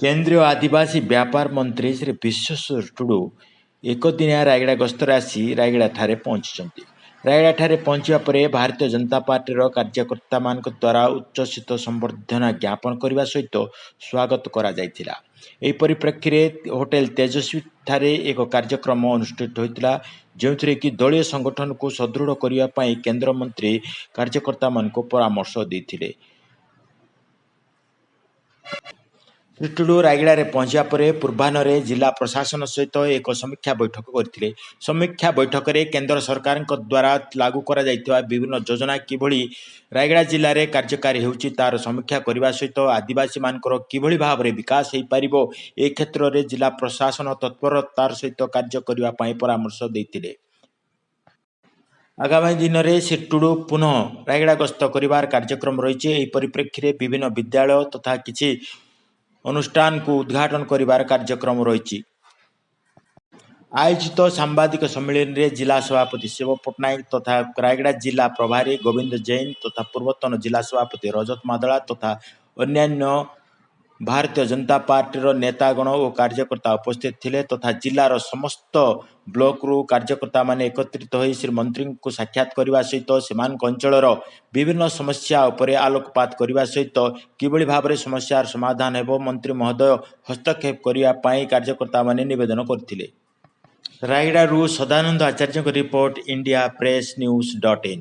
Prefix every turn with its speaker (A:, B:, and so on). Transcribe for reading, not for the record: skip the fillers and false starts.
A: केन्द्रीय आदिवासी व्यापार मंत्री श्री विश्वेश्वर टुडू एक दिनिया रायगड़ा गस्तर आसी रायगड़ा ठारे पहुंची। रायगड़ा ठारे पहुंचा पर भारतीय जनता पार्टी कार्यकर्ता मान द्वारा उच्चसित संबर्धना ज्ञापन करने सहित स्वागत करा जायथिला। एही परिप्रेक्षी में होटेल तेजस्वी ठारे एक कार्यक्रम अनुष्ठित होता जो कि दलीय संगठन को सुदृढ़ करने केन्द्र मंत्री कार्यकर्ता मान परामर्श देते। श्री टुडू रायगड़ा रे पहुंचा पर पूर्वाह्न जिला प्रशासन सहित एक समीक्षा बैठक करते। समीक्षा बैठक में केंद्र सरकार द्वारा लागू करा जायथिबा विभिन्न योजना किभली रायगड़ा जिले में कार्यकारी होउची तार समीक्षा करने सहित आदिवासी मानकर किभली भाव में विकास हो पारिबो ए क्षेत्र में जिला प्रशासन तत्परतार सहित कार्य करने परामर्श देते। आगामी दिन में श्री टुडू पुनः रायगड़ा गस्त कर कार्यक्रम रही। परिप्रेक्षी में विभिन्न विद्यालय तथा किसी अनुष्ठान को उद्घाटन करिवार कार्यक्रम रही। आयोजित सांबादिक सम्मेलन में जिला सभापति शिव पट्टनायक तथा रायगड़ा जिला प्रभारी गोविंद जैन तथा पूर्वतन जिला सभापति रजत मादला तथा अन्यान्य भारतीय जनता पार्टी नेतागण और कार्यकर्ता उपस्थित थिले तथा जिलार समस्त ब्लॉक रु कार्यकर्ता माने एकत्रित हो श्री मंत्री को साक्षात करने सहित से अंचल विभिन्न समस्या उपरे आलोकपात करने सहित किभली भाव में समस्यार समाधान हेबो मंत्री महोदय हस्तक्षेप करने कार्यकर्ता माने निवेदन करथिले। रायगड़ा रु सदानंद आचार्य रिपोर्ट इंडिया प्रेस न्यूज.in।